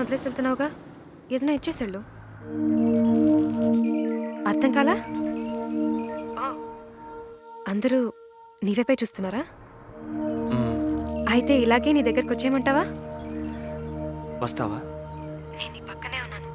వదిలేసి వెళ్తున్నావుగా, ఏదైనా ఇచ్చేసాళ్ళు. అర్థం కాలా? అందరూ నీవైపై చూస్తున్నారా? అయితే ఇలాగే నీ దగ్గరకు వచ్చేయమంటావా? వస్తావా? నేను నీ పక్కనే ఉన్నాను.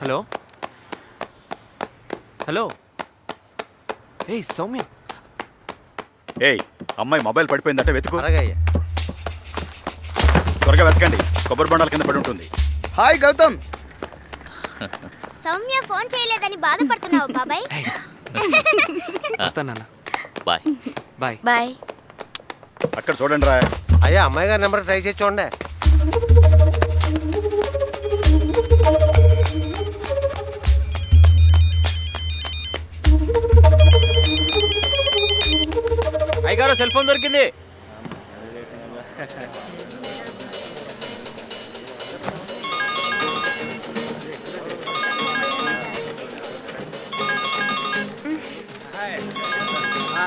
Hello hello. ఏయ్ సౌమ్య. ఏయ్ అమ్మాయి మొబైల్ పడిపోయిందంటే వెతుకు. అలాగయ్యా. త్వరగా వెతకండి, కొబ్బరి బొండాల కింద పడి ఉంటుంది. హాయ్ గౌతమ్. సౌమ్య ఫోన్ చేయలేదని బాధపడుతున్నావు బాబాయ్? వస్తాను నాన్న. Bye bye bye. అక్కడ చూడండి రా. అయ్యా అమ్మాయి గారి నెంబర్ ట్రై చేసి చూడండి. అయ్యగారు సెల్ ఫోన్ దొరికింది.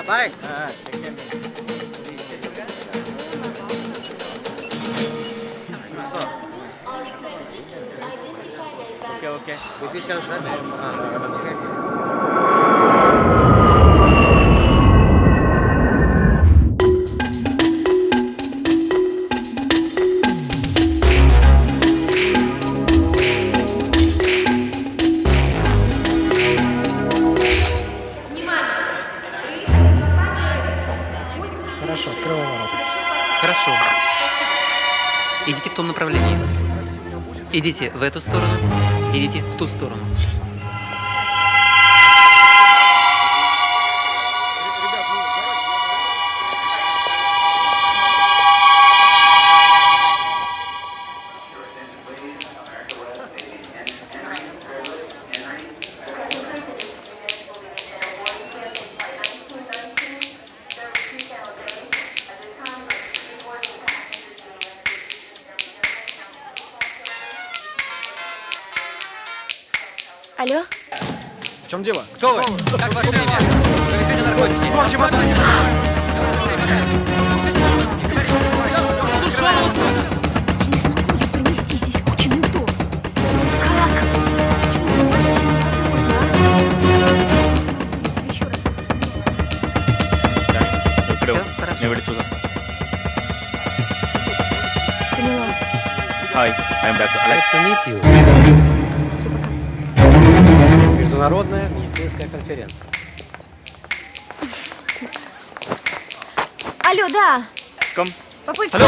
బాయ్. ఓకే ఓకే మీరు తీసుకెళ్ళండి సార్. Хорошо. Идите в том направлении. Идите в эту сторону, идите в ту сторону. Алло? В чем дело? Кто вы? Как ваше имя? Вы везете наркотики? Принести здесь кучу ментов. Все хорошо. నేను వెళ్ళి చూసేస్తాను. నువ్వు hi I'm doctor Nice Alex. to meet you. Международная медицинская конференция. Алло, да. Come Папуль, hello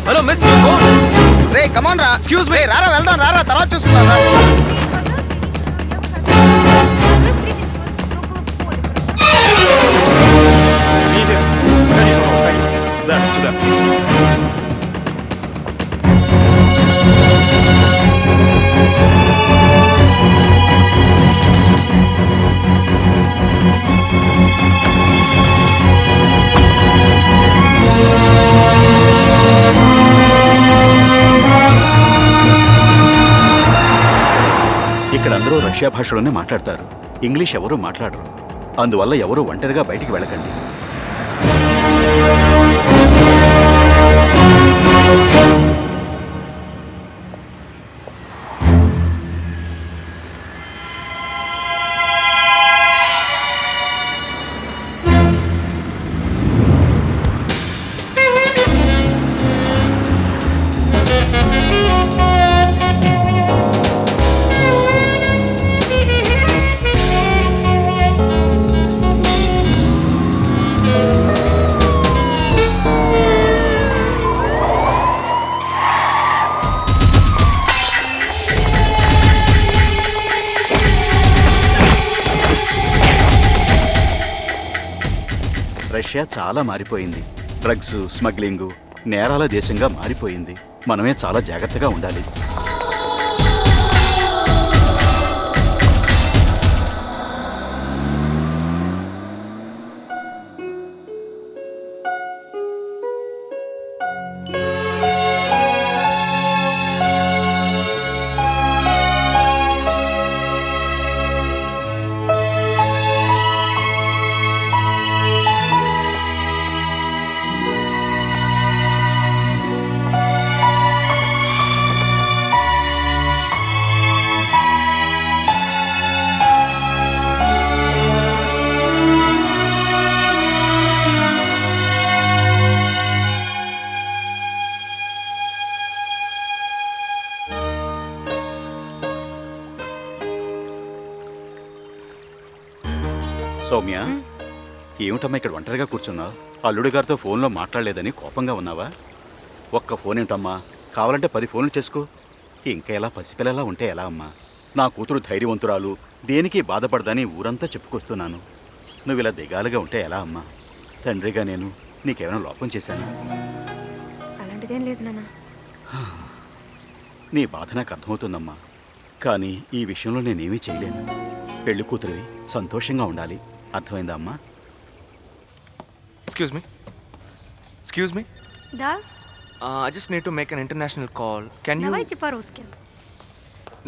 hello miss Ray come on రా ఎక్స్క్యూజ్ మీ రారా వెళ్దాం రారా తర్వాత చూసుకుందాం రా. ఇక్కడ అందరూ రష్యా భాషలోనే మాట్లాడతారు. ఇంగ్లీష్ ఎవరూ మాట్లాడరు. అందువల్ల ఎవరూ ఒంటరిగా బయటికి వెళ్ళకండి. రష్యా చాలా మారిపోయింది. డ్రగ్స్, స్మగ్లింగు, నేరాల దేశంగా మారిపోయింది. మనమే చాలా జాగ్రత్తగా ఉండాలి. సౌమ్య, ఏమిటమ్మా ఇక్కడ ఒంటరిగా కూర్చున్నావు? అల్లుడి గారితో ఫోన్లో మాట్లాడలేదని కోపంగా ఉన్నావా? ఒక్క ఫోన్ ఏమిటమ్మా, కావాలంటే 10 ఫోన్లు చేసుకో. ఇంకా ఎలా పసిపిల్లలా ఉంటే ఎలా అమ్మా? నా కూతురు ధైర్యవంతురాలు, దేనికి బాధపడదని ఊరంతా చెప్పుకొస్తున్నాను. నువ్వు ఇలా దిగాలుగా ఉంటే ఎలా అమ్మా? తండ్రిగా నేను నీకేమైనా లోపం చేశాను? అలాంటిదేం లేదు నాన్న. నీ బాధ నాకు అర్థమవుతుందమ్మా, కానీ ఈ విషయంలో నేనేమీ చేయలేను. పెళ్లి కూతురివి సంతోషంగా ఉండాలి. అర్థమైందా అమ్మా? Excuse me Да, I just need to make an international call. Can you? давайте по-русски.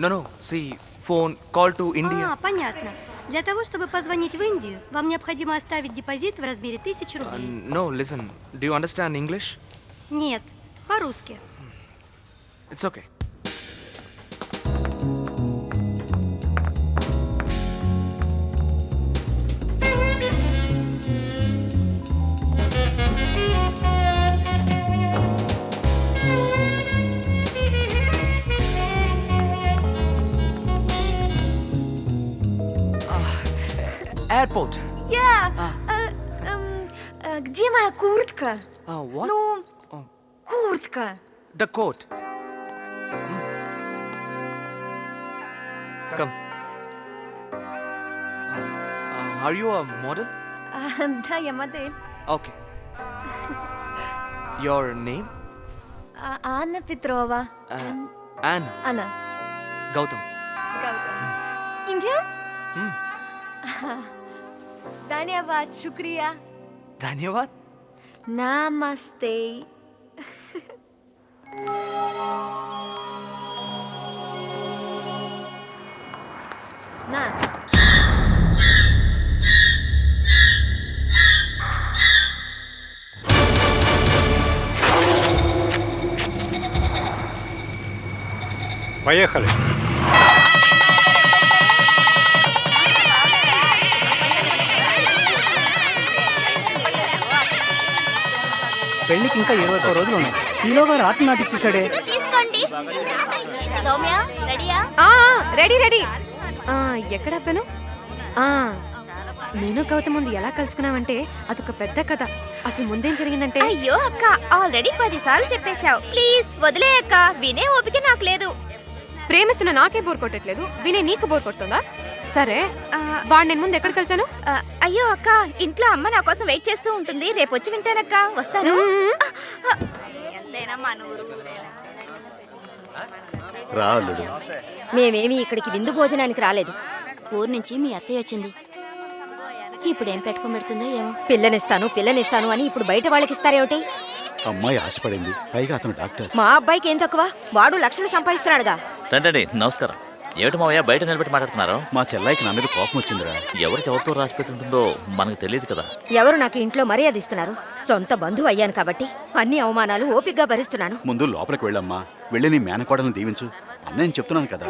No, see, phone call to India. Понятно. Для того, чтобы позвонить в Индию, вам необходимо оставить депозит в размере 1000 рублей. No, listen. Do you understand English? Нет, по-русски. It's okay. Airport. Я... Где моя куртка? What? Ну, Oh, куртка. the coat. Come. Are you a model? Да, я модель. Okay. Your name? Анна Петрова. Anna. Анна. Gautam. Индиан? Hmm. धन्यवाद, शुक्रिया. Dhanyavad. Namaste. На. Поехали. పెళ్ళికి ఇంకా 21 రోజులు ఉన్నాయి. ఈలోగా రాత్రి నాటిచ్చేసాడే. తీసుకోండి. సౌమ్య రెడీయా? Ready ready. ఎక్కడ ఆపాను? నేను గౌతమ్ ముందు ఎలా కలుసుకున్నావంటే అదొక పెద్ద కథ. అసలు ముందేం జరిగిందంటే, అయ్యో అక్క, ఆల్రెడీ 10 సార్లు చెప్పేశావు. ప్లీజ్ వదిలే అక్క, వినే ఓపిక నాకు లేదు. ప్రేమిస్తున్న నాకే బోర్ కొట్టట్లేదు, వినే నీకు బోర్ కొడుతుందా? సరే, వాడు నేను ముందు ఎక్కడ కలిసాను? అయ్యో అక్క, ఇంట్లో అమ్మ నా కోసం వెయిట్ చేస్తూ ఉంటుంది. రేపు వచ్చి వింటానక్క, వస్తాను. ఎంతైనా మన ఊరు. రా అల్లుడు. మేమేమి ఇక్కడికి విందు భోజనానికి రాలేదు. ఊరు నుంచి మీ అత్తయ్య వచ్చింది. ఇప్పుడు ఏం పెట్టుకోబెడుతుందో ఏమో. పిల్లనిస్తాను అని ఇప్పుడు బయట వాళ్ళకి ఇస్తారేమిటి? అమ్మాయి ఆశపడింది, పైగా అతను డాక్టర్. మా అబ్బాయికి ఏం తక్కువ? వాడు లక్షలు సంపాదిస్తున్నాడుగా. రండి, నమస్కారం. ఏమిటి మావయ్య బయట నిలబెట్టి మాట్లాడుతున్నారు? మా చెల్లాయికి నా మీద కోపం వచ్చిందిరా. ఎవరికి ఎవరితో రాసి పెట్టుంటుందో మనకు తెలియదు కదా. ఎవరు నాకు ఇంట్లో మర్యాద ఇస్తున్నారు? సొంత బంధువు అయ్యాను కాబట్టి అన్ని అవమానాలు ఓపిగ్గా భరిస్తున్నాను. ముందు లోపలికి వెళ్ళమ్మా. వెళ్ళి నీ మేనకోడలను దీవించు. అన్నయ్య చెప్తున్నాను కదా.